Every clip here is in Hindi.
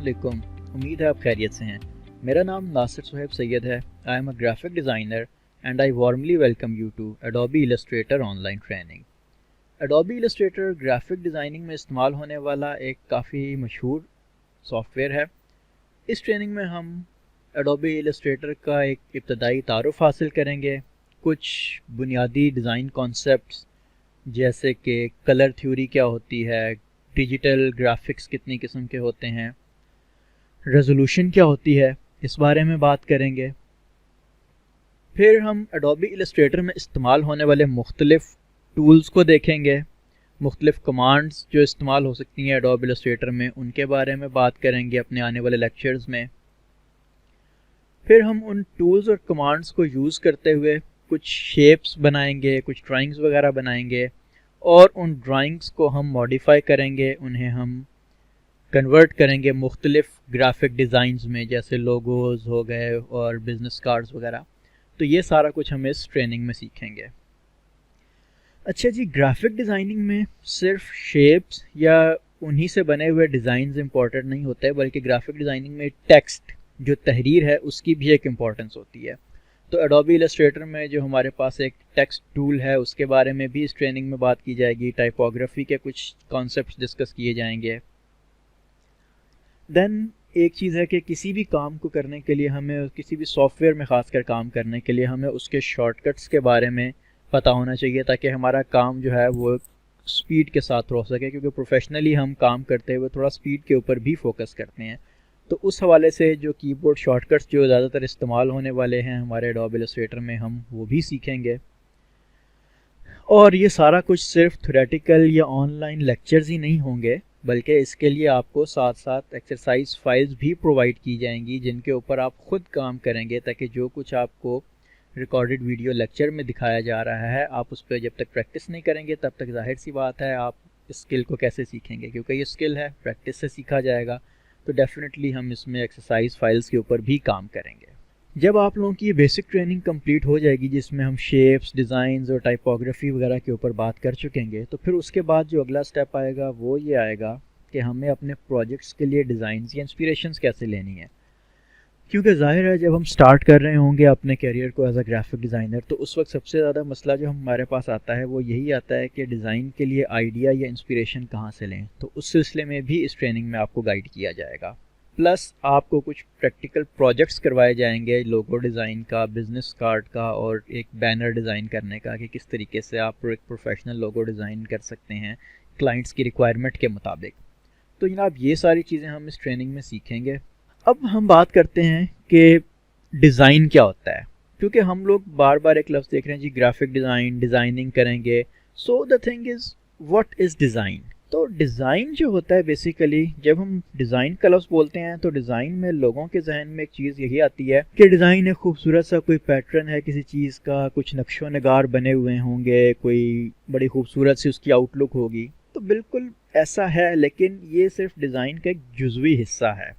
अस्सलामुअलैकुम। उम्मीद है आप खैरियत से हैं। मेरा नाम नासिर सुहेब सैयद है। I am a graphic designer and I warmly welcome you to Adobe Illustrator online training. Adobe Illustrator graphic designing में इस्तेमाल होने वाला एक काफ़ी मशहूर सॉफ्टवेयर है। इस ट्रेनिंग में हम एडोबी इलस्ट्रेटर का एक इब्तदाई तारुफ हासिल करेंगे, कुछ बुनियादी डिज़ाइन कॉन्सेप्ट्स जैसे कि कलर थ्योरी क्या होती है, डिजिटल ग्राफिक्स कितनी किस्म के होते हैं, रेजोल्यूशन क्या होती है, इस बारे में बात करेंगे। फिर हम एडोबी इलस्ट्रेटर में इस्तेमाल होने वाले मुख्तलिफ टूल्स को देखेंगे, मुख्तलिफ कमांड्स जो इस्तेमाल हो सकती हैं एडोबी इलस्ट्रेटर में, उनके बारे में बात करेंगे अपने आने वाले लेक्चर्स में। फिर हम उन टूल्स और कमांड्स को यूज़ करते हुए कुछ शेप्स बनाएंगे, कुछ ड्राइंग्स वगैरह बनाएंगे और उन ड्राइंग्स को हम मॉडिफाई करेंगे, उन्हें हम कन्वर्ट करेंगे मुख्तलिफ ग्राफिक डिज़ाइंस में, जैसे लोगोज़ हो गए और बिज़नेस कार्ड्स वगैरह। तो ये सारा कुछ हम इस ट्रेनिंग में सीखेंगे। अच्छा जी, ग्राफिक डिज़ाइनिंग में सिर्फ शेप्स या उन्हीं से बने हुए डिज़ाइंस इंपॉर्टेंट नहीं होते, बल्कि ग्राफिक डिज़ाइनिंग में टेक्स्ट जो तहरीर है उसकी भी एक इम्पॉर्टेंस होती है। तो एडोबी इलस्ट्रेटर में जो हमारे पास एक टेक्स्ट टूल है उसके बारे में भी इस ट्रेनिंग में बात की जाएगी। टाइपोग्राफी के कुछ कॉन्सेप्ट्स डिस्कस किए जाएंगे। देन एक चीज़ है कि किसी भी काम को करने के लिए हमें, किसी भी सॉफ्टवेयर में ख़ासकर काम करने के लिए, हमें उसके शॉर्टकट्स के बारे में पता होना चाहिए ताकि हमारा काम जो है वो स्पीड के साथ हो सके, क्योंकि प्रोफेशनली हम काम करते हुए थोड़ा स्पीड के ऊपर भी फोकस करते हैं। तो उस हवाले से जो कीबोर्ड शॉर्टकट्स जो ज़्यादातर इस्तेमाल होने वाले हैं हमारे एडोबी इलस्ट्रेटर में, हम वो भी सीखेंगे। और ये सारा कुछ सिर्फ थ्योरेटिकल या ऑनलाइन लेक्चर्स ही नहीं होंगे, बल्कि इसके लिए आपको साथ साथ एक्सरसाइज फाइल्स भी प्रोवाइड की जाएंगी जिनके ऊपर आप ख़ुद काम करेंगे, ताकि जो कुछ आपको रिकॉर्डेड वीडियो लेक्चर में दिखाया जा रहा है आप उस पर जब तक प्रैक्टिस नहीं करेंगे तब तक जाहिर सी बात है आप इस स्किल को कैसे सीखेंगे, क्योंकि ये स्किल है, प्रैक्टिस से सीखा जाएगा। तो डेफिनेटली हम इसमें एक्सरसाइज फाइल्स के ऊपर भी काम करेंगे। जब आप लोगों की ये बेसिक ट्रेनिंग कंप्लीट हो जाएगी, जिसमें हम शेप्स, डिज़ाइंस और टाइपोग्राफी वगैरह के ऊपर बात कर चुकेंगे, तो फिर उसके बाद जो अगला स्टेप आएगा वो ये आएगा कि हमें अपने प्रोजेक्ट्स के लिए डिज़ाइंस या इंस्पिरेशंस कैसे लेनी है। क्योंकि ज़ाहिर है जब हम स्टार्ट कर रहे होंगे अपने करियर को एज अ ग्राफिक डिज़ाइनर, तो उस वक्त सबसे ज़्यादा मसला जो हमारे पास आता है वो यही आता है कि डिज़ाइन के लिए आइडिया या इंस्पिरेशन कहाँ से लें। तो उस सिलसिले में भी इस ट्रेनिंग में आपको गाइड किया जाएगा। प्लस आपको कुछ प्रैक्टिकल प्रोजेक्ट्स करवाए जाएंगे, लोगो डिज़ाइन का, बिज़नेस कार्ड का और एक बैनर डिज़ाइन करने का, कि किस तरीके से आप एक प्रोफेशनल लोगो डिज़ाइन कर सकते हैं क्लाइंट्स की रिक्वायरमेंट के मुताबिक। तो जनाब ये सारी चीज़ें हम इस ट्रेनिंग में सीखेंगे। अब हम बात करते हैं कि डिज़ाइन क्या होता है, क्योंकि हम लोग बार बार एक लफ्ज़ देख रहे हैं जी, ग्राफिक डिज़ाइन, डिज़ाइनिंग करेंगे। So the thing is, what is design? तो डिज़ाइन जो होता है बेसिकली, जब हम डिज़ाइन का लफ्ज़ बोलते हैं तो डिज़ाइन में लोगों के जहन में एक चीज़ यही आती है कि डिज़ाइन एक खूबसूरत सा कोई पैटर्न है किसी चीज़ का, कुछ नक्शो नगार बने हुए होंगे, कोई बड़ी खूबसूरत सी उसकी आउटलुक होगी। तो बिल्कुल ऐसा है, लेकिन ये सिर्फ डिज़ाइन का एक जुज़वी हिस्सा है।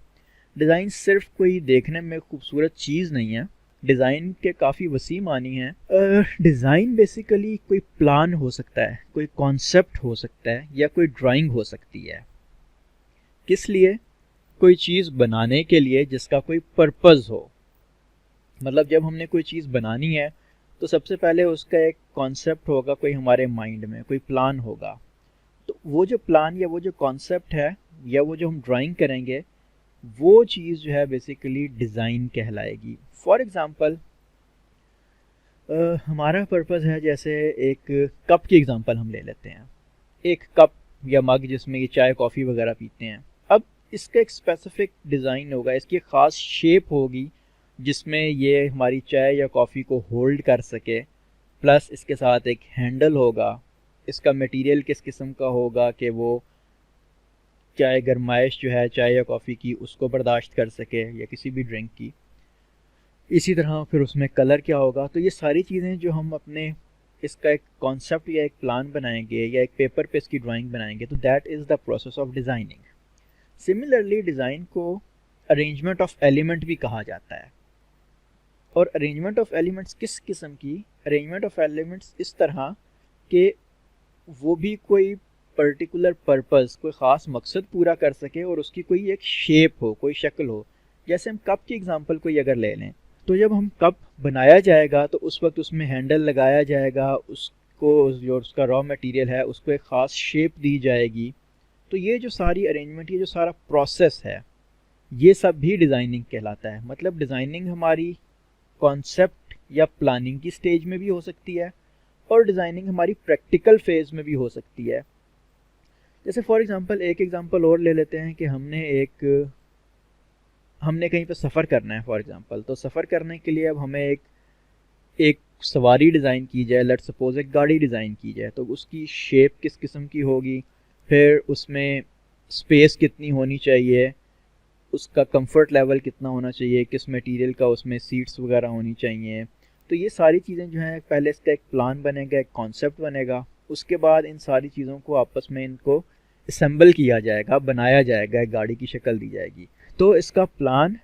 डिज़ाइन सिर्फ कोई देखने में खूबसूरत चीज़ नहीं है, डिज़ाइन के काफ़ी वसी मानी हैं। डिज़ाइन बेसिकली कोई प्लान हो सकता है, कोई कॉन्सेप्ट हो सकता है, या कोई ड्राइंग हो सकती है। किस लिए? कोई चीज़ बनाने के लिए जिसका कोई पर्पज़ हो। मतलब जब हमने कोई चीज़ बनानी है तो सबसे पहले उसका एक कॉन्सेप्ट होगा, कोई हमारे माइंड में कोई प्लान होगा। तो वो जो प्लान या वो जो कॉन्सेप्ट है या वो जो हम ड्राइंग करेंगे, वो चीज़ जो है बेसिकली डिज़ाइन कहलाएगी। फॉर एग्ज़ाम्पल हमारा पर्पज़ है, जैसे एक कप की एग्ज़ाम्पल हम ले लेते हैं, एक कप या मग जिसमें ये चाय कॉफ़ी वगैरह पीते हैं। अब इसका एक स्पेसिफिक डिज़ाइन होगा, इसकी ख़ास शेप होगी जिसमें ये हमारी चाय या कॉफ़ी को होल्ड कर सके, प्लस इसके साथ एक हैंडल होगा। इसका मटेरियल किस किस्म का होगा कि वो चाहे गरमाइश जो है चाय या कॉफ़ी की उसको बर्दाश्त कर सके, या किसी भी ड्रिंक की। इसी तरह फिर उसमें कलर क्या होगा। तो ये सारी चीज़ें जो हम अपने इसका एक कॉन्सेप्ट या एक प्लान बनाएंगे या एक पेपर पे इसकी ड्राइंग बनाएंगे, तो that is the process of designing. Similarly design को अरेंजमेंट ऑफ एलिमेंट भी कहा जाता है। और अरेंजमेंट ऑफ एलिमेंट्स किस किस्म की? अरेंजमेंट ऑफ एलिमेंट्स इस तरह कि वो भी कोई पर्टिकुलर पर्पस, कोई ख़ास मकसद पूरा कर सके और उसकी कोई एक शेप हो, कोई शक्ल हो। जैसे हम कप की एग्जांपल कोई अगर ले लें, तो जब हम कप बनाया जाएगा तो उस वक्त उसमें हैंडल लगाया जाएगा, उसको जो उसका रॉ मटेरियल है उसको एक ख़ास शेप दी जाएगी। तो ये जो सारी अरेंजमेंट, ये जो सारा प्रोसेस है, ये सब भी डिज़ाइनिंग कहलाता है। मतलब डिज़ाइनिंग हमारी कॉन्सेप्ट या प्लानिंग की स्टेज में भी हो सकती है और डिज़ाइनिंग हमारी प्रैक्टिकल फेज़ में भी हो सकती है। जैसे फॉर एग्ज़ाम्पल एक एग्ज़ाम्पल और ले लेते हैं कि हमने कहीं पे सफ़र करना है फॉर एग्ज़ाम्पल। तो सफ़र करने के लिए अब हमें एक सवारी डिज़ाइन की जाए, लेट्स सपोज एक गाड़ी डिज़ाइन की जाए, तो उसकी शेप किस किस्म की होगी, फिर उसमें स्पेस कितनी होनी चाहिए, उसका कंफर्ट लेवल कितना होना चाहिए, किस मटेरियल का उसमें सीट्स वगैरह होनी चाहिए। तो ये सारी चीज़ें जो हैं, पहले इसका एक प्लान बनेगा, एक कॉन्सेप्ट बनेगा, उसके बाद इन सारी चीज़ों को आपस में इनको असेंबल किया जाएगा, बनाया जाएगा, एक गाड़ी की शक्ल दी जाएगी। तो इसका प्लान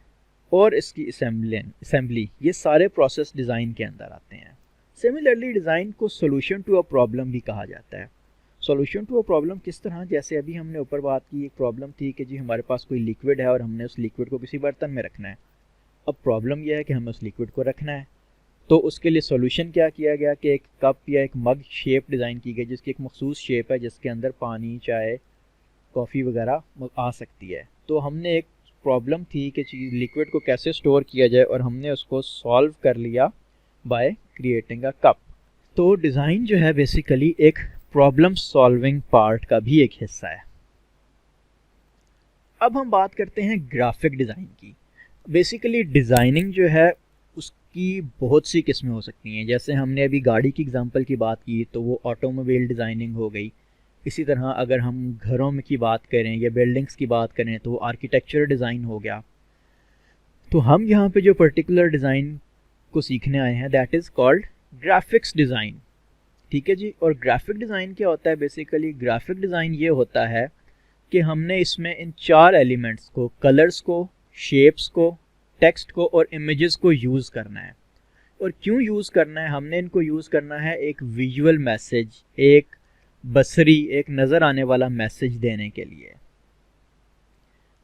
और इसकी असेंबली ये सारे प्रोसेस डिज़ाइन के अंदर आते हैं। सिमिलरली डिज़ाइन को सोल्यूशन टू अ प्रॉब्लम भी कहा जाता है। सॉल्यूशन टू अ प्रॉब्लम किस तरह, जैसे अभी हमने ऊपर बात की, एक प्रॉब्लम थी कि जी हमारे पास कोई लिक्विड है और हमने उस लिक्विड को किसी बर्तन में रखना है। अब प्रॉब्लम यह है कि हमें उस लिक्विड को रखना है, तो उसके लिए सॉल्यूशन क्या किया गया कि एक कप या एक मग शेप डिज़ाइन की गई, जिसकी एक मखसूस शेप है जिसके अंदर पानी, चाय, कॉफ़ी वगैरह आ सकती है। तो हमने एक प्रॉब्लम थी कि लिक्विड को कैसे स्टोर किया जाए और हमने उसको सॉल्व कर लिया बाय क्रिएटिंग अ कप। तो डिज़ाइन जो है बेसिकली एक प्रॉब्लम सॉल्विंग पार्ट का भी एक हिस्सा है। अब हम बात करते हैं ग्राफिक डिज़ाइन की। बेसिकली डिज़ाइनिंग जो है उसकी बहुत सी किस्में हो सकती हैं। जैसे हमने अभी गाड़ी की एग्जांपल की बात की तो वो ऑटोमोबाइल डिज़ाइनिंग हो गई। इसी तरह अगर हम घरों में की बात करें या बिल्डिंग्स की बात करें तो वो आर्किटेक्चर डिज़ाइन हो गया। तो हम यहाँ पे जो पर्टिकुलर डिज़ाइन को सीखने आए हैं that is called graphics design. ठीक है जी। और ग्राफिक डिज़ाइन क्या होता है? बेसिकली ग्राफिक डिज़ाइन ये होता है कि हमने इसमें इन 4 एलिमेंट्स को, कलर्स को, शेप्स को, टेक्स्ट को और इमेजेस को यूज़ करना है। और क्यों यूज़ करना है? हमने इनको यूज़ करना है एक विजुअल मैसेज, एक बसरी, एक नज़र आने वाला मैसेज देने के लिए।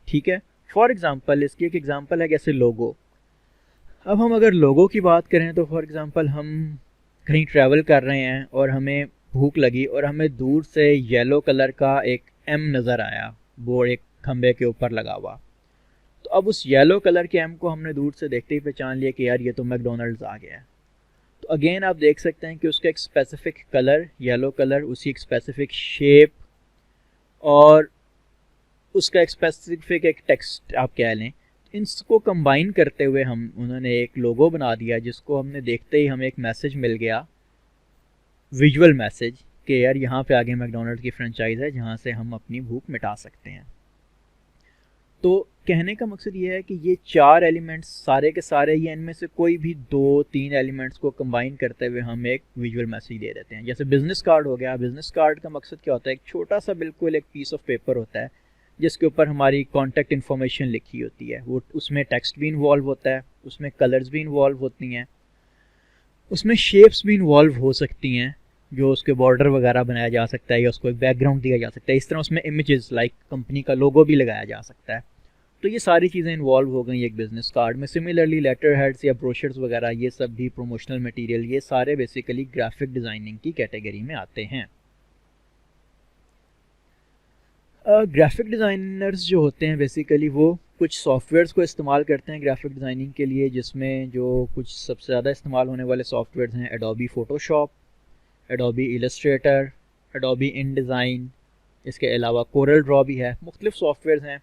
ठीक है। फॉर एग्ज़ाम्पल इसकी एक एग्ज़ाम्पल है जैसे लोगो। अब हम अगर लोगो की बात करें तो फॉर एग्ज़ाम्पल हम कहीं ट्रैवल कर रहे हैं और हमें भूख लगी और हमें दूर से येलो कलर का एक एम नज़र आया, वो एक खंबे के ऊपर लगा हुआ। तो अब उस येलो कलर के एम को हमने दूर से देखते ही पहचान लिया कि यार ये तो मैकडोनल्ड्स आ गया है। तो अगेन आप देख सकते हैं कि उसका एक स्पेसिफिक कलर, येलो कलर, उसी एक स्पेसिफिक शेप और उसका एक स्पेसिफिक एक टेक्स्ट आप कह लें, इनको कंबाइन करते हुए उन्होंने एक लोगो बना दिया जिसको हमने देखते ही हमें एक मैसेज मिल गया, विजुअल मैसेज, कि यार यहाँ पे आगे मैकडोनल्ड की फ्रेंचाइज है जहाँ से हम अपनी भूख मिटा सकते हैं। तो कहने का मकसद ये है कि ये 4 एलिमेंट्स सारे के सारे, ये इनमें से कोई भी 2-3 एलिमेंट्स को कंबाइन करते हुए हम एक विजुअल मैसेज दे देते हैं। जैसे बिजनेस कार्ड हो गया। बिजनेस कार्ड का मकसद क्या होता है? एक छोटा सा बिल्कुल एक पीस ऑफ पेपर होता है जिसके ऊपर हमारी कॉन्टैक्ट इन्फॉर्मेशन लिखी होती है। वो उसमें टेक्स्ट भी इन्वॉल्व होता है, उसमें कलर्स भी इन्वॉल्व होती हैं, उसमें शेप्स भी इन्वॉल्व हो सकती हैं, जो उसके बॉर्डर वगैरह बनाया जा सकता है या उसको एक बैकग्राउंड दिया जा सकता है। इस तरह उसमें इमेजेस लाइक कंपनी का लोगो भी लगाया जा सकता है। तो ये सारी चीज़ें इन्वॉल्व हो गई एक बिजनेस कार्ड में। सिमिलरली लेटर हेड्स या ब्रोशर्स वगैरह, ये सब भी प्रमोशनल मटेरियल, ये सारे बेसिकली ग्राफिक डिज़ाइनिंग की कैटेगरी में आते हैं। ग्राफिक डिज़ाइनर्स जो होते हैं बेसिकली वो कुछ सॉफ्टवेयर्स को इस्तेमाल करते हैं ग्राफिक डिज़ाइनिंग के लिए, जिसमें जो कुछ सबसे ज़्यादा इस्तेमाल होने वाले सॉफ्टवेयर्स हैं Adobe Photoshop, Adobe Illustrator, Adobe InDesign, इसके अलावा कोरल ड्रॉ भी है। मुख्तलिफ सॉफ्टवेयर्स हैं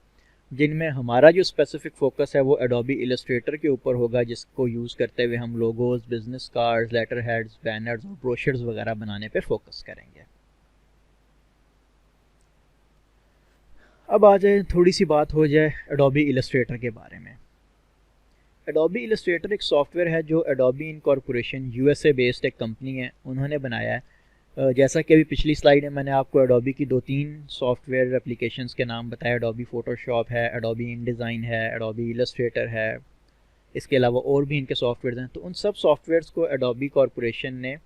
जिनमें हमारा जो स्पेसिफिक फ़ोकस है वो एडोबी इलस्ट्रेटर के ऊपर होगा, जिसको यूज़ करते हुए हम logos, business cards, letter heads, banners और ब्रोशर्स वगैरह बनाने पे फोकस करेंगे। अब आ जाए, थोड़ी सी बात हो जाए एडोबी इलस्ट्रेटर के बारे में। एडोबी इलस्ट्रेटर एक सॉफ्टवेयर है जो एडोबी इनकॉर्पोरेशन, यूएसए बेस्ड एक कंपनी है, उन्होंने बनाया है। जैसा कि अभी पिछली स्लाइड में मैंने आपको एडोबी की 2-3 सॉफ्टवेयर एप्लीकेशंस के नाम बताया। एडोबी फ़ोटोशॉप है, एडोबी इनडिज़ाइन है, एडोबी इलस्ट्रेटर है, इसके अलावा और भी इनके सॉफ्टवेयर हैं। तो उन सब सॉफ्टवेयर्स को एडोबी कॉर्पोरेशन ने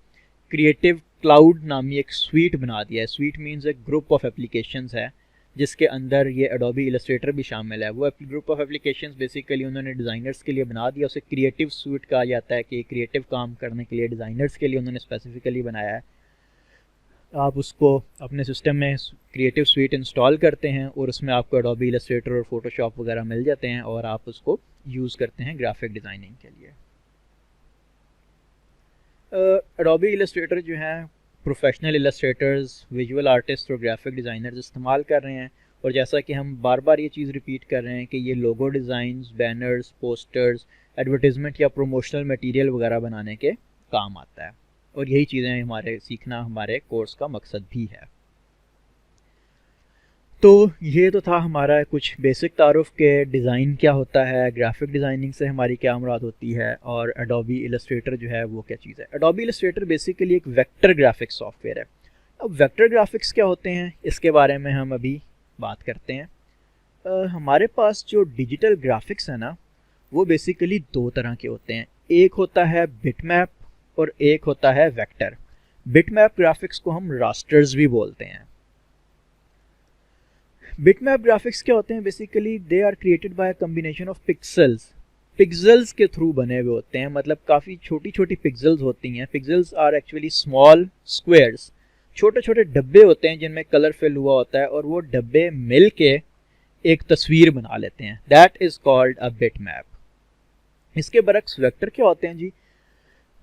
क्रिएटिव क्लाउड नामी एक स्वीट बना दिया है। स्वीट मीन्स एक ग्रुप ऑफ एप्लीकेशंस है जिसके अंदर ये एडोबी इलस्ट्रेटर भी शामिल है। वो ग्रुप ऑफ एप्लीकेशंस बेसिकली उन्होंने डिज़ाइनर्स के लिए बना दिया। उसे क्रिएटिव स्वीट कहा जाता है कि क्रिएटिव काम करने के लिए डिज़ाइनर्स के लिए उन्होंने स्पेसिफिकली बनाया है। आप उसको अपने सिस्टम में क्रिएटिव स्वीट इंस्टॉल करते हैं और उसमें आपको एडोबी इलस्ट्रेटर और फोटोशॉप वगैरह मिल जाते हैं और आप उसको यूज़ करते हैं ग्राफिक डिज़ाइनिंग के लिए। एडोबी इलस्ट्रेटर जो है प्रोफेशनल इलस्ट्रेटर्स, विजुअल आर्टिस्ट और ग्राफिक डिज़ाइनर्स इस्तेमाल कर रहे हैं। और जैसा कि हम बार बार ये चीज़ रिपीट कर रहे हैं कि ये लोगो डिज़ाइंस, बैनर्स, पोस्टर्स, एडवर्टीज़मेंट या प्रोमोशनल मटेरियल वगैरह बनाने के काम आता है और यही चीज़ें हमारे सीखना हमारे कोर्स का मकसद भी है। तो ये तो था हमारा कुछ बेसिक तारुफ के डिज़ाइन क्या होता है, ग्राफिक डिज़ाइनिंग से हमारी क्या मुराद होती है और एडोबी इलस्ट्रेटर जो है वो क्या चीज़ है। एडोबी इलस्ट्रेटर बेसिकली एक वेक्टर ग्राफिक्स सॉफ्टवेयर है। अब वेक्टर ग्राफिक्स क्या होते हैं इसके बारे में हम अभी बात करते हैं। हमारे पास जो डिजिटल ग्राफिक्स है ना वो बेसिकली दो तरह के होते हैं। एक होता है बिटमैप और एक होता है वेक्टर। बिटमैप ग्राफिक्स को हम रास्टर्स भी बोलते हैं। बिटमैप ग्राफिक्स क्या होते हैं, basically they are created by a combination of pixels के थ्रू बने हुए होते हैं। मतलब काफ़ी छोटी छोटी पिक्सेल्स होती हैं। Pixels are actually small squares, छोटे छोटे डब्बे होते हैं जिनमें कलर फिल हुआ होता है और वो डब्बे मिल के एक तस्वीर बना लेते हैं। That is called a bitmap. इसके बरक्स वेक्टर क्या होते हैं जी,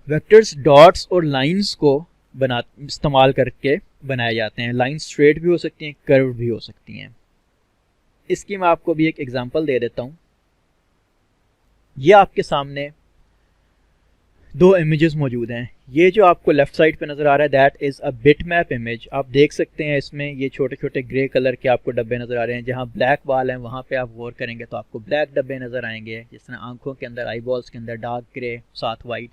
वेक्टर्स डॉट्स और लाइंस को इस्तेमाल करके बनाए जाते हैं। लाइन स्ट्रेट भी हो सकती हैं, कर्व भी हो सकती हैं। इसकी मैं आपको भी एक एग्जांपल दे देता हूँ। ये आपके सामने दो इमेजेस मौजूद हैं। ये जो आपको लेफ्ट साइड पे नज़र आ रहा है that is a bitmap image. आप देख सकते हैं इसमें ये छोटे छोटे ग्रे कलर के आपको डब्बे नज़र आ रहे हैं। जहाँ ब्लैक बाल हैं वहाँ पे आप गौर करेंगे तो आपको ब्लैक डब्बे नज़र आएंगे, जिस तरह आंखों के अंदर, आई बॉल्स के अंदर डार्क ग्रे साथ वाइट।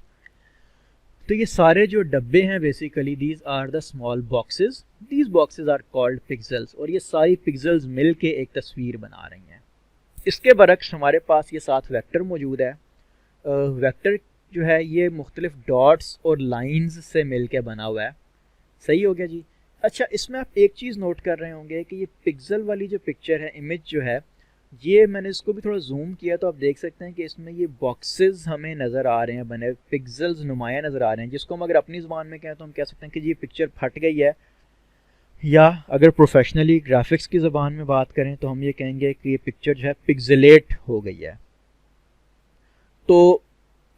तो ये सारे जो डब्बे हैं basically these are the small boxes. These boxes are called pixels और ये सारी पिक्सेल्स मिल के एक तस्वीर बना रही हैं। इसके बरक्स हमारे पास ये साथ वेक्टर मौजूद है। वेक्टर जो है ये मुख्तलिफ डॉट्स और लाइंस से मिल के बना हुआ है। सही हो गया जी। अच्छा, इसमें आप एक चीज़ नोट कर रहे होंगे कि ये पिक्सल वाली जो पिक्चर है, इमेज जो है, ये मैंने इसको भी थोड़ा जूम किया तो आप देख सकते हैं कि इसमें ये बॉक्सेस हमें नज़र आ रहे हैं बने, पिक्सेल्स नुमाया नज़र आ रहे हैं, जिसको हम अगर अपनी ज़ुबान में कहें तो हम कह सकते हैं कि ये पिक्चर फट गई है। या अगर प्रोफेशनली ग्राफिक्स की ज़बान में बात करें तो हम ये कहेंगे कि ये पिक्चर जो है पिक्सेलेट हो गई है। तो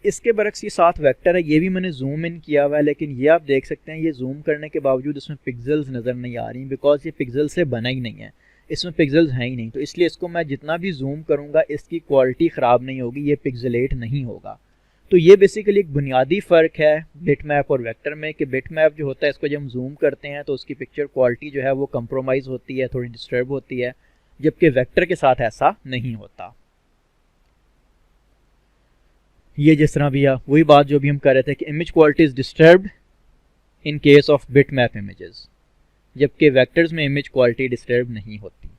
इसके बरक्स ये साथ वेक्टर है, ये भी मैंने जूम इन किया हुआ है, लेकिन ये आप देख सकते हैं ये जूम करने के बावजूद इसमें पिक्सेल्स नज़र नहीं आ रही, बिकॉज ये पिक्सल से बना ही नहीं है, इसमें पिक्सेल्स हैं ही नहीं। तो इसलिए इसको मैं जितना भी जूम करूँगा इसकी क्वालिटी ख़राब नहीं होगी, ये पिक्सेलेट नहीं होगा। तो ये बेसिकली एक बुनियादी फ़र्क है बिटमैप और वेक्टर में कि बिटमैप जो होता है इसको जब हम जूम करते हैं तो उसकी पिक्चर क्वालिटी जो है वो कंप्रोमाइज़ होती है, थोड़ी डिस्टर्ब होती है, जबकि वेक्टर के साथ ऐसा नहीं होता। ये जिस तरह भी वही बात जो भी हम कर रहे थे कि image quality is disturbed in case of bitmap images, जबकि वेक्टर्स में इमेज क्वालिटी डिस्टर्ब नहीं होती।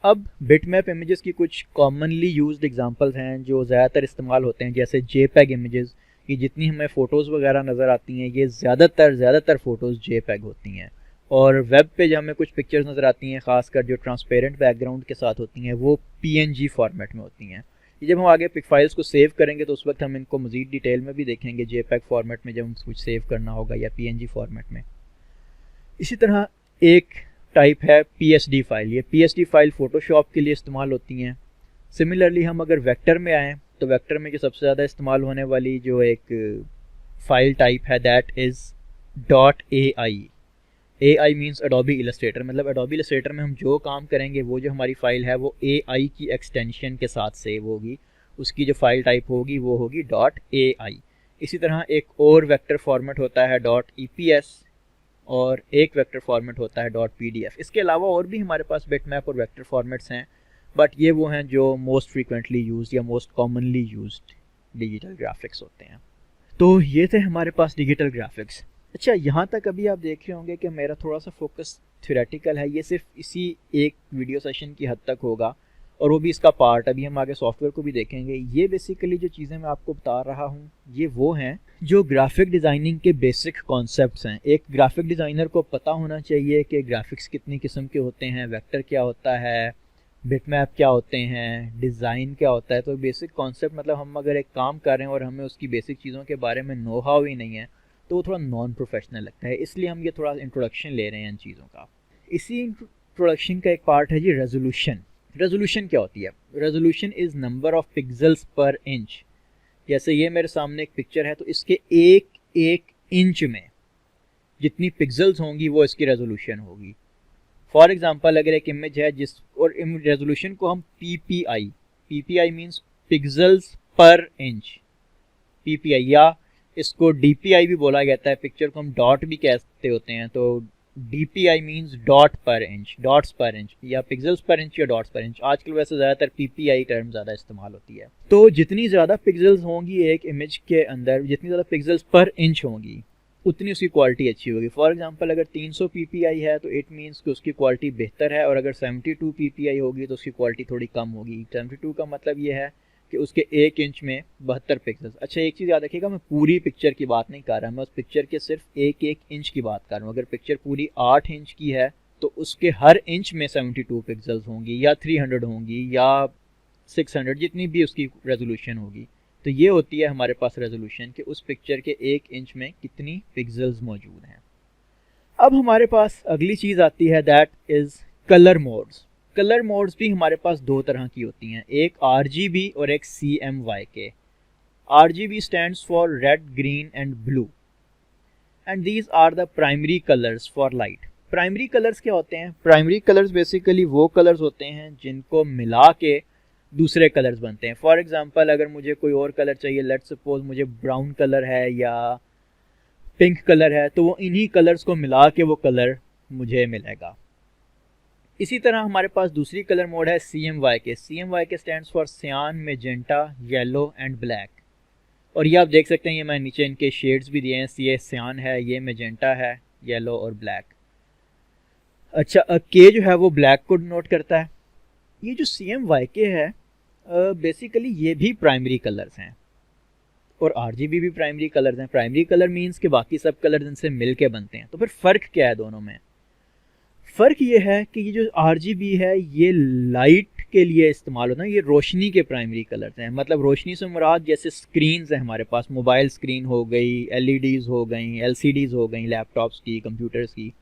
अब बिटमैप इमेजेस की कुछ कॉमनली यूज्ड एग्जांपल्स हैं जो ज़्यादातर इस्तेमाल होते हैं, जैसे जेपैग इमेजेस। ये जितनी हमें फ़ोटोज़ वगैरह नज़र आती हैं ये ज़्यादातर फ़ोटोज़ जेपैग होती हैं। और वेब पे जब हमें कुछ पिक्चर्स नज़र आती हैं, ख़ासकर जो ट्रांसपेरेंट बैकग्राउंड के साथ होती हैं, वो PNG फॉर्मेट में होती हैं। जब हम आगे पिक फाइल्स को सेव करेंगे तो उस वक्त हम इनको मज़ीद डिटेल में भी देखेंगे, जेपैग फॉर्मेट में जब हम कुछ सेव करना होगा या PNG फॉर्मेट में। इसी तरह एक टाइप है PSD फाइल। ये PSD फाइल फ़ोटोशॉप के लिए इस्तेमाल होती हैं। सिमिलरली हम अगर वेक्टर में आएँ तो वेक्टर में जो सबसे ज़्यादा इस्तेमाल होने वाली जो एक फ़ाइल टाइप है that is .ai। AI means Adobe Illustrator. मतलब एडोबी इलस्ट्रेटर में हम जो काम करेंगे वो जो हमारी फ़ाइल है वो AI की एक्सटेंशन के साथ सेव होगी, उसकी जो फ़ाइल टाइप होगी वो होगी .ai। इसी तरह एक और वेक्टर फॉर्मेट होता है .eps और एक वेक्टर फॉर्मेट होता है .pdf। इसके अलावा और भी हमारे पास बिटमैप और वेक्टर फॉर्मेट्स हैं, बट ये वो हैं जो मोस्ट फ्रीक्वेंटली यूज्ड या most commonly used digital graphics होते हैं। तो ये थे हमारे पास डिजिटल ग्राफिक्स। अच्छा, यहाँ तक अभी आप देख रहे होंगे कि मेरा थोड़ा सा फोकस थ्योरेटिकल है, ये सिर्फ इसी एक वीडियो सेशन की हद तक होगा। और वो भी इसका पार्ट। अभी हम आगे सॉफ्टवेयर को भी देखेंगे। ये बेसिकली जो चीज़ें मैं आपको बता रहा हूँ ये वो हैं जो ग्राफिक डिज़ाइनिंग के बेसिक कॉन्सेप्ट्स हैं। एक ग्राफिक डिज़ाइनर को पता होना चाहिए कि ग्राफिक्स कितनी किस्म के होते हैं, वेक्टर क्या होता है, बिटमैप क्या होते हैं, डिज़ाइन क्या होता है। तो बेसिक कॉन्सेप्ट मतलब हम अगर एक काम कर रहे हैं और हमें उसकी बेसिक चीज़ों के बारे में नो हाउ ही नहीं है तो वो थोड़ा नॉन प्रोफेशनल लगता है। इसलिए हम ये थोड़ा इंट्रोडक्शन ले रहे हैं इन चीज़ों का। इसी इंट्रोडक्शन का एक पार्ट है जी रेजोल्यूशन। रेजोल्यूशन क्या होती है? Resolution is number of pixels पर इंच। जैसे ये मेरे सामने एक पिक्चर है तो इसके एक एक इंच में जितनी पिक्सल्स होंगी वो इसकी रेजोल्यूशन होगी। फॉर एग्जांपल अगर एक इमेज है जिस और रेजोल्यूशन को हम पीपीआई मींस पिक्सल्स पर इंच, पीपीआई या इसको डीपीआई भी बोला जाता है। पिक्चर को हम डॉट भी कहते होते हैं तो डीपीआई मींस डॉट पर इंच, डॉट्स पर इंच या पिक्सल्स पर इंच या डॉट्स पर इंच। आजकल वैसे ज़्यादातर पीपीआई टर्म ज़्यादा इस्तेमाल होती है। तो जितनी ज़्यादा पिक्सल्स होंगी एक इमेज के अंदर, जितनी ज़्यादा पिक्सल्स पर इंच होंगी उतनी उसकी क्वालिटी अच्छी होगी। फॉर एग्जांपल अगर 300 पीपीआई है तो इट मीन्स कि उसकी क्वालिटी बेहतर है, और अगर 72 पीपीआई होगी तो उसकी क्वालिटी थोड़ी कम होगी। 72 का मतलब ये है कि उसके एक इंच में 72 पिक्सल्स। अच्छा एक चीज़ याद रखिएगा, मैं पूरी पिक्चर की बात नहीं कर रहा, मैं उस पिक्चर के सिर्फ एक एक इंच की बात कर रहा हूँ। अगर पिक्चर पूरी 8 इंच की है तो उसके हर इंच में 72 पिक्सल्स होंगी या 300 होंगी या 600, जितनी भी उसकी रेजोल्यूशन होगी। तो ये होती है हमारे पास रेजोल्यूशन कि उस पिक्चर के एक इंच में कितनी पिक्सल्स मौजूद हैं। अब हमारे पास अगली चीज़ आती है that is colour modes. Colour modes भी हमारे पास दो तरह की होती हैं, एक RGB और एक CMYK। RGB stands for red, green and blue and these are the primary colours for light. Primary colours क्या होते हैं? प्राइमरी कलर्स बेसिकली वो कलर्स होते हैं जिनको मिला के दूसरे कलर्स बनते हैं। फॉर एग्जांपल अगर मुझे कोई और कलर चाहिए, लेट्स सपोज मुझे ब्राउन कलर है या पिंक कलर है, तो वो इन्हीं कलर्स को मिला के वो कलर मुझे मिलेगा। इसी तरह हमारे पास दूसरी कलर मोड है CMYK। CMYK स्टैंड्स फॉर सियान, मेजेंटा, येलो एंड ब्लैक। और ये आप देख सकते हैं, ये मैं नीचे इनके शेड्स भी दिए हैं। ये सियान है, ये मेजेंटा है, येलो और ब्लैक। अच्छा के जो है वो ब्लैक को डिनोट करता है। ये जो CMYK है बेसिकली ये भी प्राइमरी कलर्स हैं और RGB भी प्राइमरी कलर्स हैं। प्राइमरी कलर मींस कि बाकी सब कलर्स इनसे मिल के बनते हैं। तो फिर फ़र्क क्या है दोनों में? फ़र्क ये है कि ये जो RGB है ये लाइट के लिए इस्तेमाल होता है, ये रोशनी के प्राइमरी कलर्स हैं। मतलब रोशनी से मुराद जैसे स्क्रीन्स हैं हमारे पास, मोबाइल स्क्रीन हो गई, LEDs हो गई, LCDs हो गई, लैपटॉप्स की, कंप्यूटर्स की।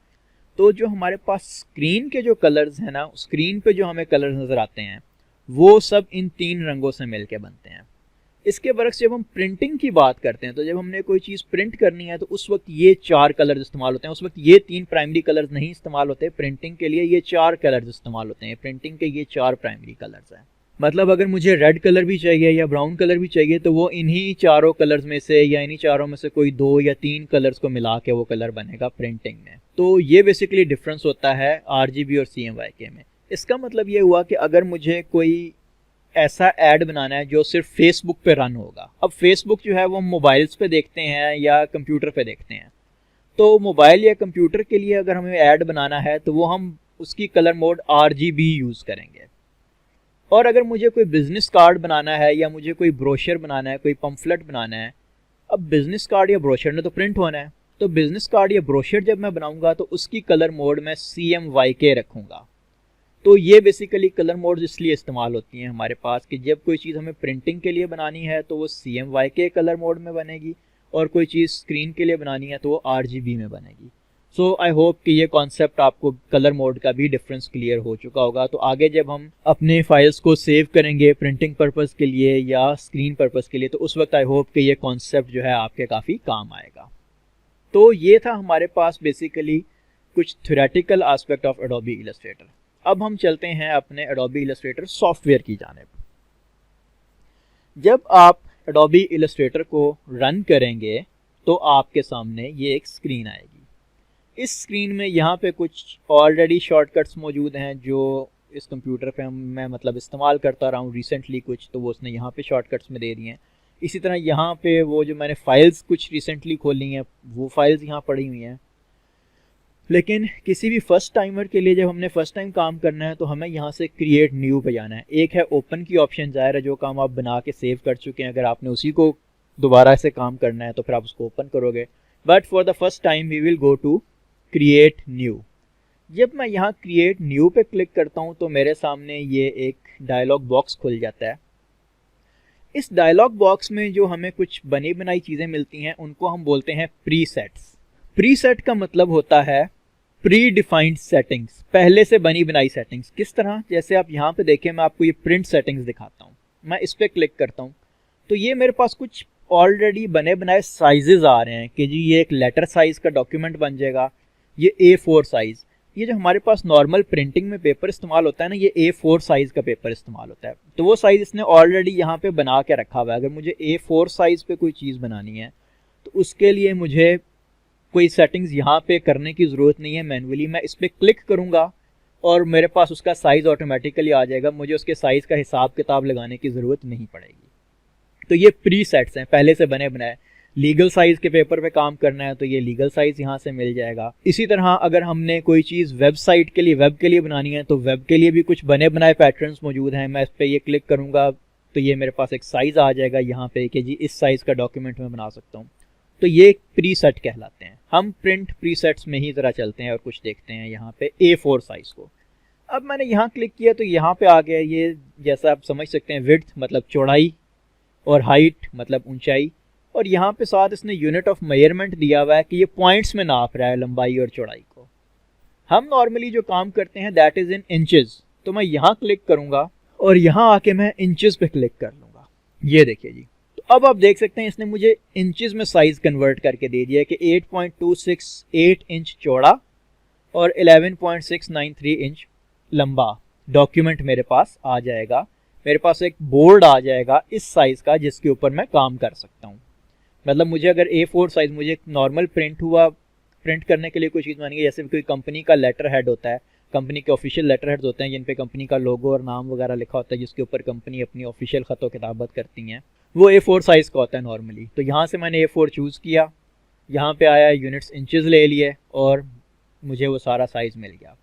तो जो हमारे पास स्क्रीन के जो कलर्स हैं ना, स्क्रीन पे जो हमें कलर्स नज़र आते हैं वो सब इन तीन रंगों से मिल के बनते हैं। इसके बरक्स जब हम प्रिंटिंग की बात करते हैं तो जब हमने कोई चीज़ प्रिंट करनी है तो उस वक्त ये चार कलर्स इस्तेमाल होते हैं। उस वक्त ये तीन प्राइमरी कलर्स नहीं इस्तेमाल होते। प्रिंटिंग के लिए ये चार कलर्स इस्तेमाल होते हैं। प्रिंटिंग के ये चार प्राइमरी कलर्स हैं। मतलब अगर मुझे रेड कलर भी चाहिए या ब्राउन कलर भी चाहिए तो वो इन्हीं चारों कलर्स में से या इन्हीं चारों में से कोई 2 या 3 कलर्स को मिला के वो कलर बनेगा प्रिंटिंग में। तो ये बेसिकली डिफरेंस होता है RGB और CMYK में। इसका मतलब ये हुआ कि अगर मुझे कोई ऐसा ऐड बनाना है जो सिर्फ फेसबुक पे रन होगा। अब फेसबुक जो है वो मोबाइल्स पे देखते हैं या कंप्यूटर पे देखते हैं, तो मोबाइल या कंप्यूटर के लिए अगर हमें ऐड बनाना है तो वो हम उसकी कलर मोड RGB यूज़ करेंगे। और अगर मुझे कोई बिज़नेस कार्ड बनाना है या मुझे कोई ब्रोशर बनाना है, कोई पम्फलेट बनाना है, अब बिज़नेस कार्ड या ब्रोशर ने तो प्रिंट होना है, तो बिज़नेस कार्ड या ब्रोशर जब मैं बनाऊंगा तो उसकी कलर मोड मैं CMYK रखूँगा। तो ये बेसिकली कलर मोड्स इसलिए इस्तेमाल होती हैं हमारे पास कि जब कोई चीज़ हमें प्रिंटिंग के लिए बनानी है तो वो CMYK कलर मोड में बनेगी, और कोई चीज़ स्क्रीन के लिए बनानी है तो वो RGB में बनेगी। सो आई होप कि ये कॉन्सेप्ट आपको कलर मोड का भी डिफरेंस क्लियर हो चुका होगा। तो आगे जब हम अपने फाइल्स को सेव करेंगे प्रिंटिंग पर्पज़ के लिए या स्क्रीन पर्पज़ के लिए तो उस वक्त आई होप कि ये कॉन्सेप्ट जो है आपके काफ़ी काम आएगा। तो ये था हमारे पास बेसिकली कुछ theoretical aspect of Adobe Illustrator. अब हम चलते हैं अपने एडोबी इलस्ट्रेटर सॉफ्टवेयर की जानिब। जब आप एडोबी इलस्ट्रेटर को रन करेंगे तो आपके सामने ये एक स्क्रीन आएगी। इस स्क्रीन में यहाँ पे कुछ ऑलरेडी शॉर्टकट्स मौजूद हैं जो इस कंप्यूटर पे मैं मतलब इस्तेमाल करता रहा हूँ रिसेंटली कुछ, तो वो उसने यहाँ पे शॉर्टकट्स में दे दिए हैं। इसी तरह यहाँ पे वो जो मैंने फ़ाइल्स कुछ रिसेंटली खोली हैं वो फाइल्स यहाँ पड़ी हुई हैं। लेकिन किसी भी फर्स्ट टाइमर के लिए जब हमने फर्स्ट टाइम काम करना है तो हमें यहाँ से क्रिएट न्यू पे जाना है। एक है ओपन की ऑप्शन, ज़ाहिर है जो काम आप बना के सेव कर चुके हैं, अगर आपने उसी को दोबारा से काम करना है तो फिर आप उसको ओपन करोगे। But for the first time we will go to create new. जब मैं यहाँ क्रिएट न्यू पे क्लिक करता हूँ तो मेरे सामने ये एक डायलॉग बॉक्स खुल जाता है। इस डायलॉग बॉक्स में जो हमें कुछ बनी बनाई चीज़ें मिलती हैं उनको हम बोलते हैं प्रीसेट्स। प्रीसेट का मतलब होता है प्री डिफाइंड सेटिंग्स, पहले से बनी बनाई सेटिंग्स। किस तरह, जैसे आप यहाँ पे देखें, मैं आपको ये प्रिंट सेटिंग्स दिखाता हूँ। मैं इस पर क्लिक करता हूँ तो ये मेरे पास कुछ ऑलरेडी बने बनाए साइजेस आ रहे हैं कि जी ये एक लेटर साइज का डॉक्यूमेंट बन जाएगा, ये A4 साइज। ये जो हमारे पास नॉर्मल प्रिंटिंग में पेपर इस्तेमाल होता है ना, ये A4 साइज का पेपर इस्तेमाल होता है। तो वो साइज इसने ऑलरेडी यहाँ पे बना के रखा हुआ है। अगर मुझे A4 साइज पे कोई चीज़ बनानी है तो उसके लिए मुझे कोई सेटिंग्स यहाँ पे करने की ज़रूरत नहीं है मैन्युअली। मैं इस पर क्लिक करूँगा और मेरे पास उसका साइज़ ऑटोमेटिकली आ जाएगा, मुझे उसके साइज़ का हिसाब किताब लगाने की ज़रूरत नहीं पड़ेगी। तो ये प्री सेट्स हैं, पहले से बने बनाए। लीगल साइज़ के पेपर पे काम करना है तो ये लीगल साइज़ यहाँ से मिल जाएगा। इसी तरह अगर हमने कोई चीज़ वेबसाइट के लिए, वेब के लिए बनानी है तो वेब के लिए भी कुछ बने बनाए पैटर्न्स मौजूद हैं। मैं इस पर ये क्लिक करूँगा तो ये मेरे पास एक साइज़ आ जाएगा यहाँ पे कि जी इस साइज़ का डॉक्यूमेंट मैं बना सकता हूँ। तो ये एक प्रीसेट कहलाते हैं। हम प्रिंट प्रीसेट्स में ही ज़रा चलते हैं और कुछ देखते हैं यहाँ पे A4 साइज़ को। अब मैंने यहाँ क्लिक किया तो यहाँ पे आ गया ये, जैसा आप समझ सकते हैं, विड्थ मतलब चौड़ाई और हाइट मतलब ऊंचाई, और यहाँ पे साथ इसने यूनिट ऑफ मेजरमेंट दिया हुआ है कि ये पॉइंट्स में नाप रहा है लंबाई और चौड़ाई को। हम नॉर्मली जो काम करते हैं दैट इज़ इन इंचेस। तो मैं यहाँ क्लिक करूँगा और यहाँ आके मैं इंचेस पे क्लिक कर लूँगा। ये देखिए जी, तो अब आप देख सकते हैं इसने मुझे इंचेस में साइज़ कन्वर्ट करके दे दिया है कि 8.268 इंच चौड़ा और 11.693 इंच लंबा डॉक्यूमेंट मेरे पास आ जाएगा। मेरे पास एक बोर्ड आ जाएगा इस साइज़ का जिसके ऊपर मैं काम कर सकता हूँ। मतलब मुझे अगर A4 साइज़, मुझे नॉर्मल प्रिंट करने के लिए कोई चीज़ मानिए, जैसे कोई कंपनी का लेटर हेड होता है, कंपनी के ऑफिशियल लेटर हेड्स होते हैं जिन पे कंपनी का लोगो और नाम वगैरह लिखा होता है, जिसके ऊपर कंपनी अपनी ऑफिशियल ख़त व किताबत करती हैं, वो A4 साइज़ का होता है नॉर्मली। तो यहाँ से मैंने A4 चूज़ किया, यहाँ पे आया यूनिट्स इंचेस ले लिए और मुझे वो सारा साइज़ मिल गया।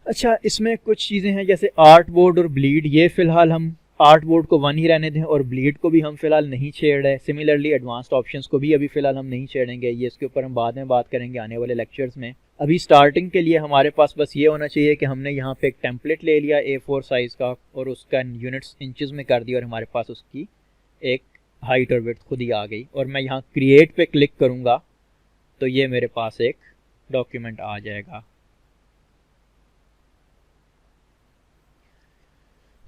अच्छा, इसमें कुछ चीज़ें हैं जैसे आर्ट बोर्ड और ब्लीड। ये फ़िलहाल हम आर्ट बोर्ड को 1 ही रहने दें और ब्लीड को भी हम फ़िलहाल नहीं छेड़ रहे। सिमिलरली एडवांस्ड ऑप्शंस को भी अभी फ़िलहाल हम नहीं छेड़ेंगे, ये इसके ऊपर हम बाद में बात करेंगे आने वाले लेक्चर्स में। अभी स्टार्टिंग के लिए हमारे पास बस ये होना चाहिए कि हमने यहाँ पे एक टेम्पलेट ले लिया A4 साइज़ का और उसका यूनिट्स इंचेस में कर दिया और हमारे पास उसकी एक हाइट और विड्थ खुद ही आ गई। और मैं यहाँ क्रिएट पे क्लिक करूँगा तो ये मेरे पास एक डॉक्यूमेंट आ जाएगा।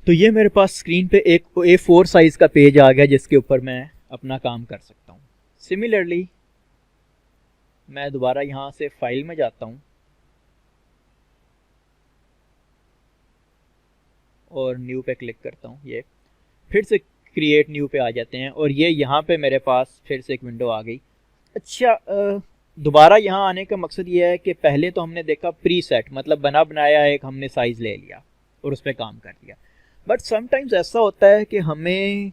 तो ये मेरे पास स्क्रीन पे एक A4 साइज़ का पेज आ गया जिसके ऊपर मैं अपना काम कर सकता हूँ। सिमिलरली मैं दोबारा यहाँ से फाइल में जाता हूँ और न्यू पे क्लिक करता हूँ। ये फिर से क्रिएट न्यू पे आ जाते हैं और ये यहाँ पे मेरे पास फिर से एक विंडो आ गई। अच्छा, दोबारा यहाँ आने का मकसद ये है कि पहले तो हमने देखा प्रीसेट, मतलब बना बनाया एक हमने साइज़ ले लिया और उस पर काम कर दिया। बट समटाइम्स ऐसा होता है कि हमें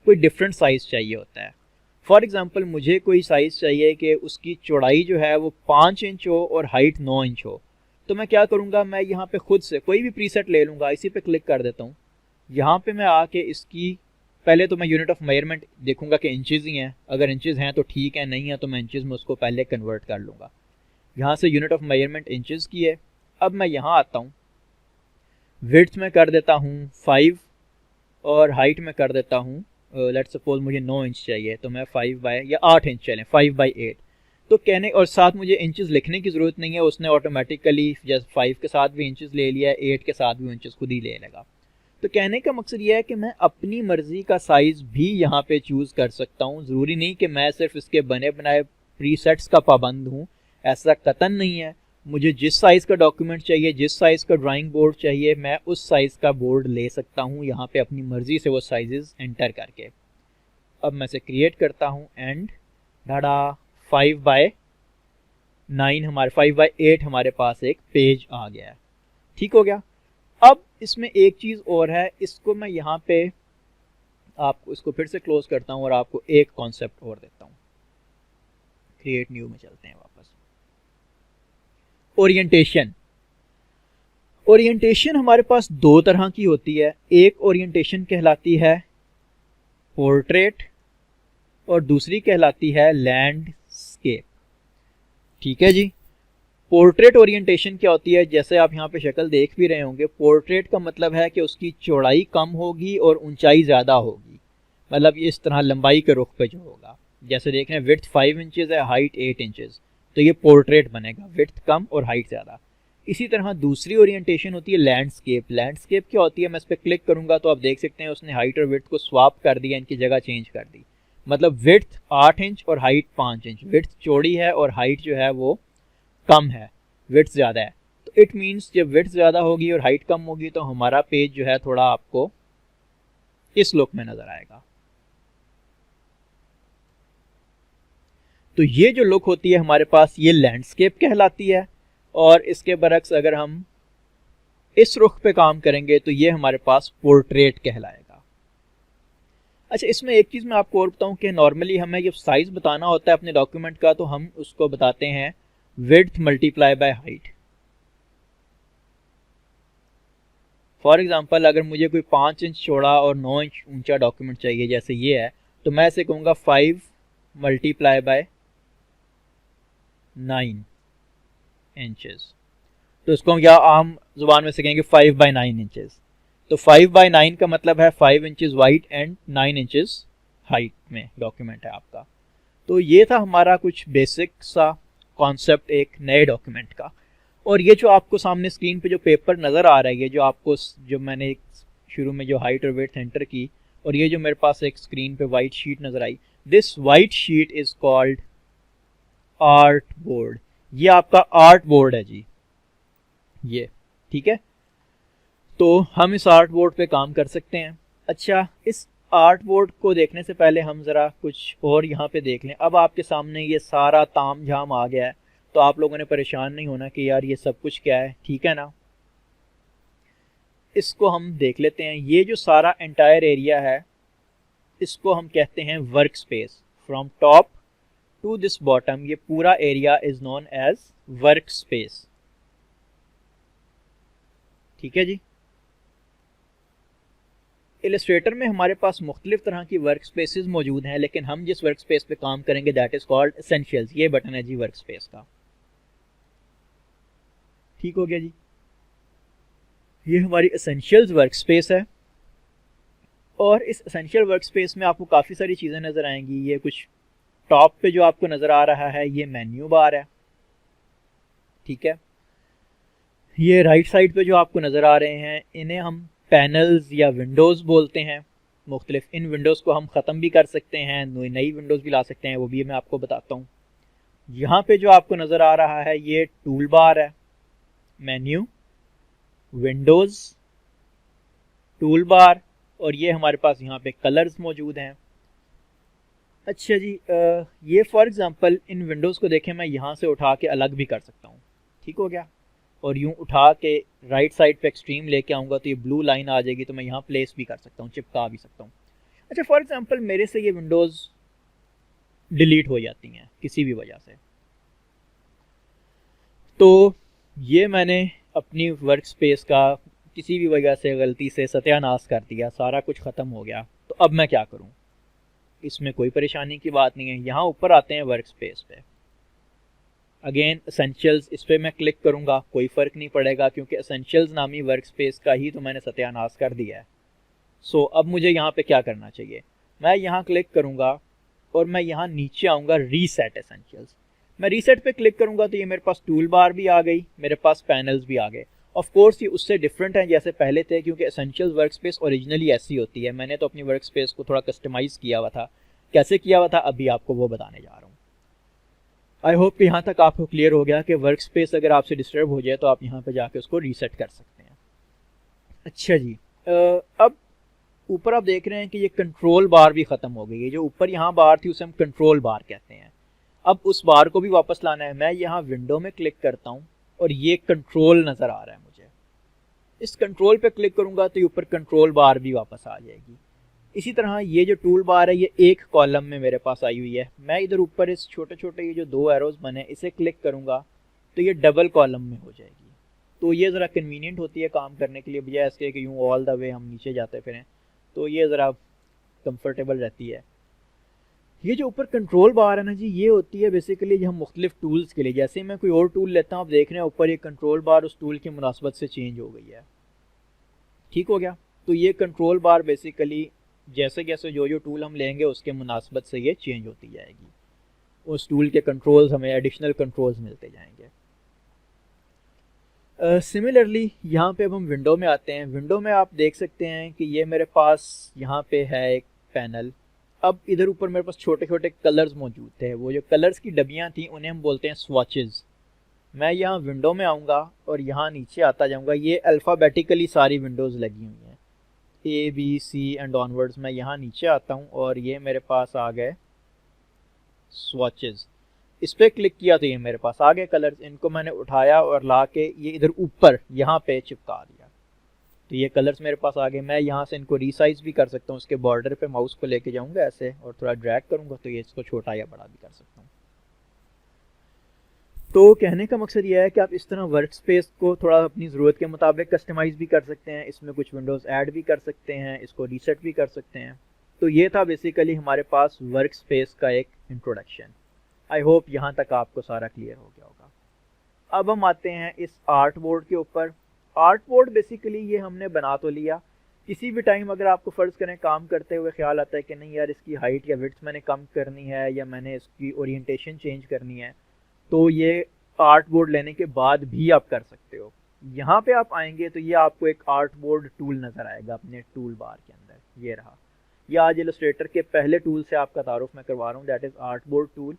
कोई डिफरेंट साइज़ चाहिए होता है। फॉर एग्ज़ाम्पल मुझे कोई साइज़ चाहिए कि उसकी चौड़ाई जो है वो 5 इंच हो और हाइट 9 इंच हो। तो मैं क्या करूँगा, मैं यहाँ पे खुद से कोई भी प्रीसेट ले लूँगा, इसी पे क्लिक कर देता हूँ। यहाँ पे मैं आके इसकी पहले तो मैं यूनिट ऑफ मेजरमेंट देखूँगा कि इंचेस ही हैं। अगर इंचेस हैं तो ठीक है, नहीं है तो मैं इंचेस में उसको पहले कन्वर्ट कर लूँगा। यहाँ से यूनिट ऑफ मेजरमेंट इंचेस की है। अब मैं यहाँ आता हूँ, विड्थ में कर देता हूँ 5 और हाइट में कर देता हूँ, लेट्स सपोज मुझे 9 इंच चाहिए तो मैं 5 बाय या 8 इंच चलें, 5/8। तो कहने और साथ मुझे इंचेस लिखने की ज़रूरत नहीं है, उसने ऑटोमेटिकली जैसे 5 के साथ भी इंचेस ले लिया है, 8 के साथ भी इंचेस खुद ही ले लेगा। तो कहने का मकसद ये है कि मैं अपनी मर्ज़ी का साइज़ भी यहाँ पे चूज़ कर सकता हूँ। ज़रूरी नहीं कि मैं सिर्फ इसके बने बनाए प्रीसेट्स का पाबंद हूँ, ऐसा कतन नहीं है। मुझे जिस साइज़ का डॉक्यूमेंट चाहिए, जिस साइज़ का ड्राइंग बोर्ड चाहिए, मैं उस साइज़ का बोर्ड ले सकता हूँ यहाँ पे अपनी मर्ज़ी से वो साइजेस एंटर करके। अब मैं इसे क्रिएट करता हूँ एंड डाडा 5/9 हमारे 5/8 हमारे पास एक पेज आ गया है। ठीक हो गया। अब इसमें एक चीज़ और है, इसको मैं यहाँ पे आपको इसको फिर से क्लोज करता हूँ और आपको एक कॉन्सेप्ट और देता हूँ। क्रिएट न्यू में चलते हैं वापस। ओरिएंटेशन। ओरिएंटेशन हमारे पास दो तरह की होती है। एक ओरिएंटेशन कहलाती है पोर्ट्रेट और दूसरी कहलाती है लैंडस्केप। ठीक है जी। पोर्ट्रेट ओरिएंटेशन क्या होती है, जैसे आप यहाँ पे शक्ल देख भी रहे होंगे, पोर्ट्रेट का मतलब है कि उसकी चौड़ाई कम होगी और ऊंचाई ज़्यादा होगी, मतलब इस तरह लंबाई के रुख पे जो होगा, जैसे देख रहे हैं विड्थ 5 इंचेस है, हाइट 8 इंचेस, तो ये पोर्ट्रेट बनेगा, विड्थ कम और हाइट ज़्यादा। इसी तरह दूसरी ओरिएंटेशन होती है लैंडस्केप। लैंडस्केप क्या होती है, मैं इस पर क्लिक करूंगा तो आप देख सकते हैं उसने हाइट और विड्थ को स्वाप कर दिया, इनकी जगह चेंज कर दी, मतलब विड्थ 8 इंच और हाइट 5 इंच, विड्थ चौड़ी है और हाइट जो है वो कम है, विड्थ ज़्यादा है। तो इट मीन्स जब विड्थ ज़्यादा होगी और हाइट कम होगी तो हमारा पेज जो है थोड़ा आपको इस लुक में नज़र आएगा। तो ये जो लुक होती है हमारे पास, ये लैंडस्केप कहलाती है। और इसके बरक्स अगर हम इस रुख पे काम करेंगे तो ये हमारे पास पोर्ट्रेट कहलाएगा। अच्छा, इसमें एक चीज़ मैं आपको और बताऊं कि नॉर्मली हमें जब साइज़ बताना होता है अपने डॉक्यूमेंट का तो हम उसको बताते हैं width multiply by height. For example अगर मुझे कोई 5 इंच चौड़ा और 9 इंच ऊंचा डॉक्यूमेंट चाहिए जैसे ये है, तो मैं इसे कहूँगा 5 मल्टीप्लाई बाय 9 इंचेस। तो इसको हम या आम जुबान में से कहेंगे 5 बाय 9 इंचेस। तो 5 बाय 9 का मतलब है 5 inches wide and 9 inches height में डॉक्यूमेंट है आपका। तो ये था हमारा कुछ बेसिक सा कॉन्सेप्ट एक नए डॉक्यूमेंट का। और ये जो आपको सामने स्क्रीन पे जो पेपर नज़र आ रहा है, ये जो आपको जो मैंने शुरू में जो हाइट और वेट एंटर की, और ये जो मेरे पास एक स्क्रीन पे वाइट शीट नज़र आई, this white sheet is called art board. ये आपका आर्ट बोर्ड है जी, ये ठीक है। तो हम इस आर्ट बोर्ड पे काम कर सकते हैं। अच्छा, इस आर्ट बोर्ड को देखने से पहले हम ज़रा कुछ और यहाँ पे देख लें। अब आपके सामने ये सारा ताम झाम आ गया है, तो आप लोगों ने परेशान नहीं होना कि यार ये सब कुछ क्या है, ठीक है ना। इसको हम देख लेते हैं। ये जो सारा एंटायर एरिया है इसको हम कहते हैं work space. From top to this bottom ये पूरा area is known as work space. ठीक है जी। इलस्ट्रेटर में हमारे पास मुख्तलिफ तरह की वर्क स्पेसेस मौजूद हैं, लेकिन हम जिस वर्क स्पेस पे काम करेंगे दैट इज कॉल्ड एसेंशियल्स। ये बटन है जी वर्क स्पेस का। ठीक हो गया जी। ये हमारी एसेंशियल्स वर्क स्पेस है। और इस एसेंशियल वर्क स्पेस में आपको काफ़ी सारी चीज़ें नज़र आएंगी। ये कुछ टॉप पे जो आपको नज़र आ रहा है ये मेन्यू बार है, ठीक है। ये राइट साइड पे जो आपको नज़र आ रहे हैं इन्हें हम पैनल्स या विंडोज़ बोलते हैं। मुख्तलिफ इन विंडोज़ को हम ख़त्म भी कर सकते हैं, नई विंडोज़ भी ला सकते हैं, वो भी मैं आपको बताता हूँ। यहाँ पे जो आपको नज़र आ रहा है ये टूल बार है, मेन्यू, विंडोज़, टूल बार, और ये हमारे पास यहाँ पे कलर्स मौजूद हैं। अच्छा जी, ये फॉर एग्ज़ाम्पल इन विंडोज़ को देखें, मैं यहाँ से उठा के अलग भी कर सकता हूँ। ठीक हो गया। और यूँ उठा के राइट साइड पे एक्सट्रीम लेके आऊँगा तो ये ब्लू लाइन आ जाएगी, तो मैं यहाँ प्लेस भी कर सकता हूँ, चिपका भी सकता हूँ। अच्छा, फॉर एग्ज़ाम्पल मेरे से ये विंडोज़ डिलीट हो जाती हैं किसी भी वजह से, तो ये मैंने अपनी वर्क स्पेस का किसी भी वजह से गलती से सत्यानाश कर दिया, सारा कुछ ख़त्म हो गया, तो अब मैं क्या करूँ। इसमें कोई परेशानी की बात नहीं है। यहाँ ऊपर आते हैं वर्क स्पेस पे, अगेन एसेंशियल्स, इस पर मैं क्लिक करूँगा, कोई फ़र्क नहीं पड़ेगा क्योंकि एसेंशियल्स नामी वर्क स्पेस का ही तो मैंने सत्यानाश कर दिया है। सो अब मुझे यहाँ पे क्या करना चाहिए, मैं यहाँ क्लिक करूँगा और मैं यहाँ नीचे आऊँगा रीसेट एसेंशियल्स। मैं रीसेट पे क्लिक करूँगा तो ये मेरे पास टूल बार भी आ गई, मेरे पास पैनल्स भी आ गए। ऑफ कोर्स ये उससे डिफरेंट है जैसे पहले थे, क्योंकि एसेंशियल्स वर्क स्पेस ओरिजिनली ऐसी होती है। मैंने तो अपनी वर्क स्पेस को थोड़ा कस्टमाइज़ किया हुआ था। कैसे किया हुआ था अभी आपको वो बताने जा रहा हूँ। आई होप कि यहाँ तक आपको क्लियर हो गया कि वर्क स्पेस अगर आपसे डिस्टर्ब हो जाए तो आप यहाँ पे जाके उसको रीसेट कर सकते हैं। अच्छा जी, अब ऊपर आप देख रहे हैं कि ये कंट्रोल बार भी ख़त्म हो गई है। जो ऊपर यहाँ बार थी उसे हम कंट्रोल बार कहते हैं। अब उस बार को भी वापस लाना है। मैं यहाँ विंडो में क्लिक करता हूँ और ये कंट्रोल नज़र आ रहा है मुझे। इस कंट्रोल पे क्लिक करूँगा तो ये ऊपर कंट्रोल बार भी वापस आ जाएगी। इसी तरह ये जो टूल बार है ये एक कॉलम में मेरे पास आई हुई है। मैं इधर ऊपर इस छोटे छोटे ये जो दो एरोज बने इसे क्लिक करूँगा तो ये डबल कॉलम में हो जाएगी। तो ये ज़रा कन्वीनियंट होती है काम करने के लिए, बजाय इसके कि यूँ ऑल द वे हम नीचे जाते फिरें, तो ये ज़रा कंफर्टेबल रहती है। ये जो ऊपर कंट्रोल बार है ना जी, ये होती है बेसिकली हम मुख्तलिफ टूल्स के लिए, जैसे मैं कोई और टूल लेता हूँ, आप देख रहे हैं ऊपर ये कंट्रोल बार उस टूल की मुनासबत से चेंज हो गई है। ठीक हो गया। तो ये कंट्रोल बार बेसिकली जैसे जैसे जो टूल हम लेंगे उसके मुनासबत से ये चेंज होती जाएगी, उस टूल के कंट्रोल्स हमें एडिशनल कंट्रोल्स मिलते जाएंगे। सिमिलरली यहाँ पे अब हम विंडो में आते हैं। विंडो में आप देख सकते हैं कि ये मेरे पास यहाँ पे है एक पैनल। अब इधर ऊपर मेरे पास छोटे छोटे कलर्स मौजूद थे, वो जो कलर्स की डबियाँ थी उन्हें हम बोलते हैं स्वॉचेस। मैं यहाँ विंडो में आऊँगा और यहाँ नीचे आता जाऊँगा। ये अल्फ़ाबेटिकली सारी विंडोज़ लगी हुई हैं, A B C and onwards. मैं यहाँ नीचे आता हूँ और ये मेरे पास आ गए स्वॉचेस। इस पर क्लिक किया तो ये मेरे पास आ गए कलर्स। इनको मैंने उठाया और ला के ये इधर ऊपर यहाँ पे चिपका दिया, तो ये कलर्स मेरे पास आ गए। मैं यहाँ से इनको रीसाइज भी कर सकता हूँ, उसके बॉर्डर पे माउस को लेके जाऊँगा ऐसे और थोड़ा ड्रैग करूँगा तो ये इसको छोटा या बड़ा भी कर सकता हूँ। तो कहने का मकसद ये है कि आप इस तरह वर्क स्पेस को थोड़ा अपनी ज़रूरत के मुताबिक कस्टमाइज़ भी कर सकते हैं, इसमें कुछ विंडोज़ ऐड भी कर सकते हैं, इसको रीसेट भी कर सकते हैं। तो ये था बेसिकली हमारे पास वर्क स्पेस का एक इंट्रोडक्शन। आई होप यहाँ तक आपको सारा क्लियर हो गया होगा। अब हम आते हैं इस आर्ट बोर्ड के ऊपर। आर्ट बोर्ड बेसिकली ये हमने बना तो लिया। किसी भी टाइम अगर आपको फ़र्ज़ करें काम करते हुए ख्याल आता है कि नहीं यार इसकी हाइट या विड्थ मैंने कम करनी है या मैंने इसकी ओरिएंटेशन चेंज करनी है, तो ये आर्ट बोर्ड लेने के बाद भी आप कर सकते हो। यहाँ पे आप आएंगे तो ये आपको एक आर्ट बोर्ड टूल नज़र आएगा अपने टूल बार के अंदर। ये रहा, ये आज इलस्ट्रेटर के पहले टूल से आपका तारुफ मैं करवा रहा हूँ, that is art board tool.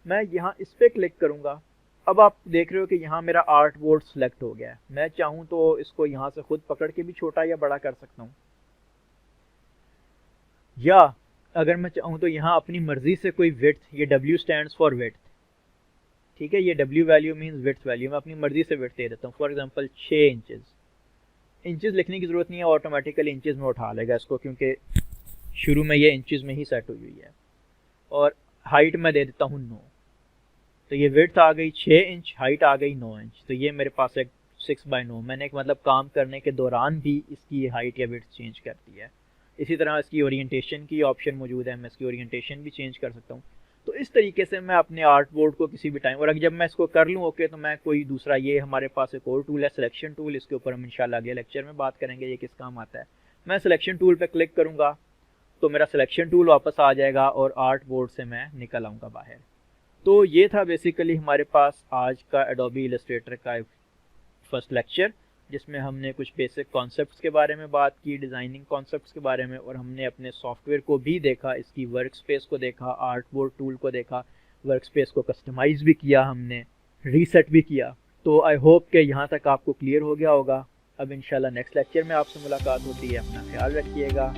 मैं यहाँ इस पर क्लिक करूँगा। अब आप देख रहे हो कि यहाँ मेरा आर्ट बोर्ड सेलेक्ट हो गया है। मैं चाहूँ तो इसको यहाँ से खुद पकड़ के भी छोटा या बड़ा कर सकता हूँ, या अगर मैं चाहूँ तो यहाँ अपनी मर्जी से कोई विड्थ, ये W स्टैंड्स फॉर विड्थ, ठीक है, ये W value means width value, मैं अपनी मर्जी से विड्थ दे देता हूँ। For example 6 inches. इंचेस लिखने की ज़रूरत नहीं है, ऑटोमेटिकली इंचेस में उठा लेगा इसको, क्योंकि शुरू में ये इंचेस में ही सेट हुई हुई है। और हाइट मैं दे देता हूँ 9, तो ये विड्थ आ गई 6 इंच, हाइट आ गई 9 इंच। तो ये मेरे पास एक 6/9, मैंने एक मतलब काम करने के दौरान भी इसकी हाइट या विड्थ चेंज कर दी है। इसी तरह इसकी ओरिएंटेशन की ऑप्शन मौजूद है, मैं इसकी ओरिएंटेशन भी चेंज कर सकता हूँ। तो इस तरीके से मैं अपने आर्ट बोर्ड को किसी भी टाइम, और अगर जब मैं इसको कर लूँ ओके, तो मैं कोई दूसरा, ये हमारे पास एक और टूल है सिलेक्शन टूल, इसके ऊपर हम इंशाल्लाह अगले लेक्चर में बात करेंगे ये किस काम आता है। मैं सिलेक्शन टूल पे क्लिक करूँगा तो मेरा सिलेक्शन टूल वापस आ जाएगा और आर्ट बोर्ड से मैं निकल आऊँगा बाहर। तो ये था बेसिकली हमारे पास आज का एडोबी इलस्ट्रेटर का फर्स्ट लेक्चर, जिसमें हमने कुछ बेसिक कॉन्सेप्ट्स के बारे में बात की, डिज़ाइनिंग कॉन्सेप्ट्स के बारे में, और हमने अपने सॉफ्टवेयर को भी देखा, इसकी वर्क स्पेस को देखा, आर्ट बोर्ड टूल को देखा, वर्क स्पेस को कस्टमाइज़ भी किया, हमने रीसेट भी किया। तो आई होप कि यहाँ तक आपको क्लियर हो गया होगा। अब इंशाल्लाह नेक्स्ट लेक्चर में आपसे मुलाकात होती है। अपना ख्याल रखिएगा।